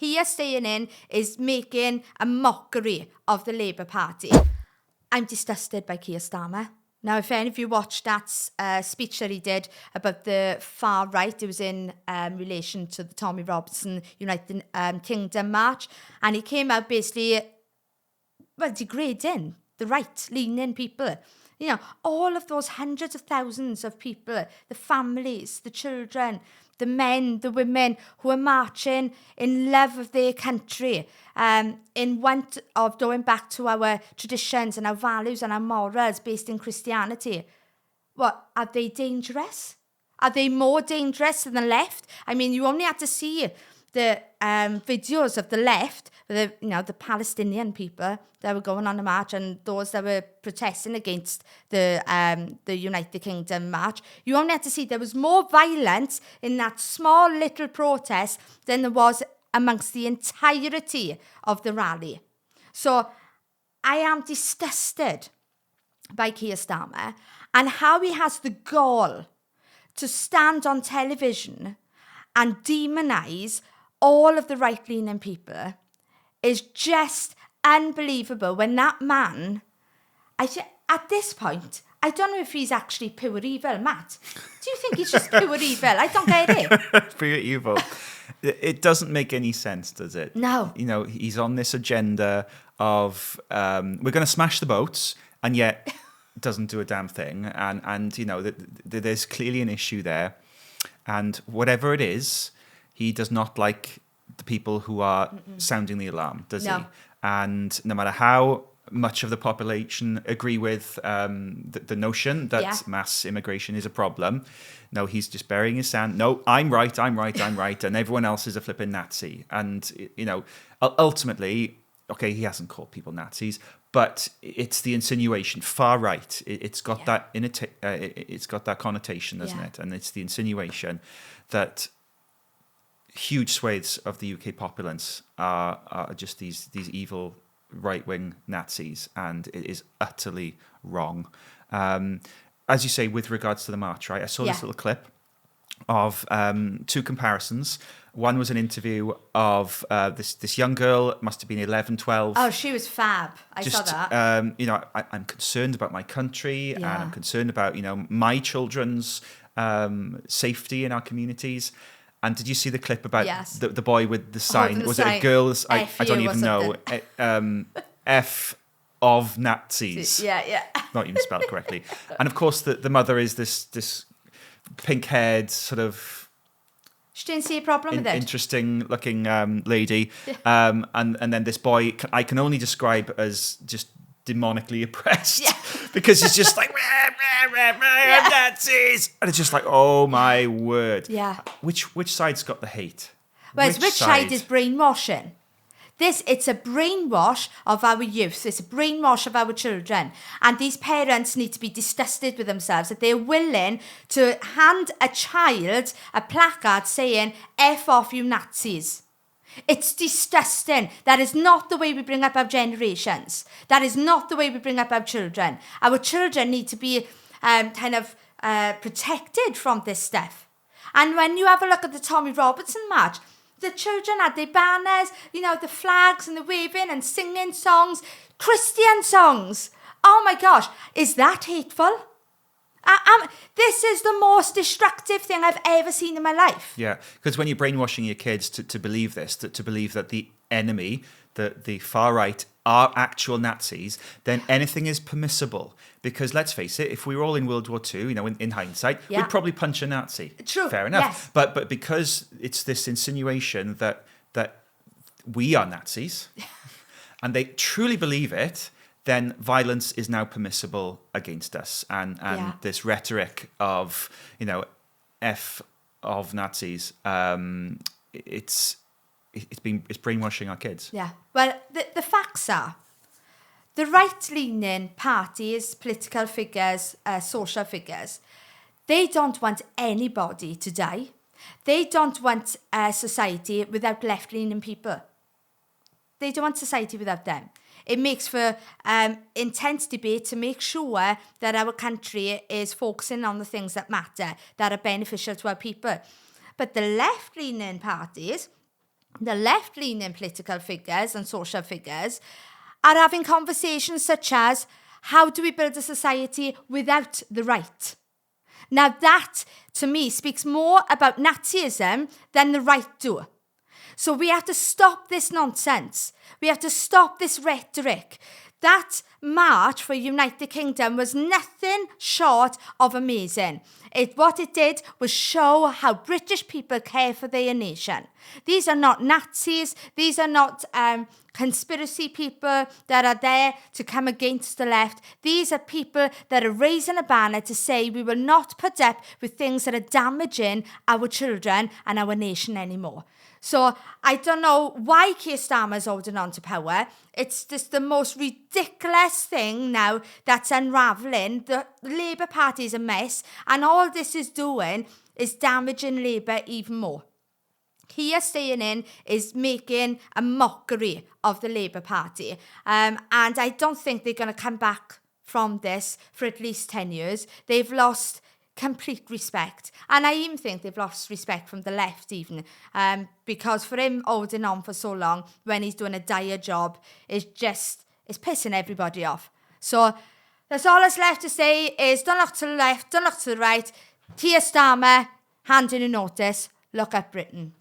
Keir staying in is making a mockery of the Labour Party. I'm disgusted by Keir Starmer. Now, if any of you watched that speech that he did about the far right, it was in relation to the Tommy Robinson United Kingdom march, and he came out basically, degrading the right-leaning people. You know, all of those hundreds of thousands of people, the families, the children, the men, the women who are marching in love of their country, in want of going back to our traditions and our values and our morals based in Christianity. What, are they dangerous? Are they more dangerous than the left? I mean, you only had to see the videos of the left, the Palestinian people that were going on the march and those that were protesting against the United Kingdom march. You only had to see there was more violence in that small little protest than there was amongst the entirety of the rally. So I am disgusted by Keir Starmer and how he has the gall to stand on television and demonise all of the right-leaning people is just unbelievable. When that man, at this point, I don't know if he's actually pure evil. Matt, do you think he's just pure evil? I don't get it. Pure evil. It doesn't make any sense, does it? No. You know, he's on this agenda of we're going to smash the boats, and yet doesn't do a damn thing. And you know, there's clearly an issue there. And whatever it is, he does not like the people who are sounding the alarm, does he? And no matter how much of the population agree with the notion that mass immigration is a problem, no, he's just burying his sand. No, I'm right, and everyone else is a flipping Nazi. And, you know, ultimately, okay, he hasn't called people Nazis, but it's the insinuation, far right. It's got that it's got that connotation, doesn't it? And it's the insinuation that huge swathes of the UK populace are just these evil right-wing Nazis, and it is utterly wrong. As you say, with regards to the march, right? I saw this little clip of two comparisons. One was an interview of this young girl, must have been 11, 12. Oh, she was fab. I saw that. You know, I'm concerned about my country, and I'm concerned about, you know, my children's safety in our communities. And did you see the clip about the boy with the sign? Was it a girl's? I don't even know. F of Nazis. Yeah. Not even spelled correctly. And of course, the mother is this pink-haired sort of. She didn't see a problem with it. Interesting-looking lady. And then this boy, I can only describe as just demonically oppressed because he's just like Nazis, and it's just like, oh my word. Yeah. Which side's got the hate? Which side is brainwashing? It's a brainwash of our youth. It's a brainwash of our children. And these parents need to be disgusted with themselves that they're willing to hand a child a placard saying, F off you Nazis. It's disgusting. That is not the way we bring up our generations. That is not the way we bring up our children. Our children need to be protected from this stuff. And when you have a look at the Tommy Robinson march, the children had their banners, you know, the flags and the waving and singing songs, Christian songs. Oh my gosh, is that hateful? This is the most destructive thing I've ever seen in my life. Yeah, because when you're brainwashing your kids to believe this, to believe that the enemy, the far right, are actual Nazis, then anything is permissible. Because let's face it, if we were all in World War II, you know, in hindsight, we'd probably punch a Nazi. True. Fair enough. Yes. But because it's this insinuation that we are Nazis, and they truly believe it, then violence is now permissible against us. And this rhetoric of, you know, F of Nazis, it's brainwashing our kids. Yeah. Well, the facts are, the right-leaning parties, political figures, social figures, they don't want anybody to die. They don't want a society without left-leaning people. They don't want society without them. It makes for intense debate to make sure that our country is focusing on the things that matter, that are beneficial to our people. But the left-leaning parties, the left-leaning political figures and social figures are having conversations such as, how do we build a society without the right? Now that, to me, speaks more about Nazism than the right do. So we have to stop this nonsense. We have to stop this rhetoric. That march for United Kingdom was nothing short of amazing. What it did was show how British people care for their nation. These are not Nazis. These are not conspiracy people that are there to come against the left. These are people that are raising a banner to say we will not put up with things that are damaging our children and our nation anymore. So I don't know why Keir Starmer is holding on to power. It's just the most ridiculous thing now that's unravelling. The Labour Party is a mess, and all this is doing is damaging Labour even more. Keir staying in is making a mockery of the Labour Party. And I don't think they're going to come back from this for at least 10 years. They've lost complete respect. And I even think they've lost respect from the left even. Because for him holding on for so long when he's doing a dire job is pissing everybody off. So that's all that's left to say is don't look to the left, don't look to the right. Keir Starmer, hand in a notice, look at Britain.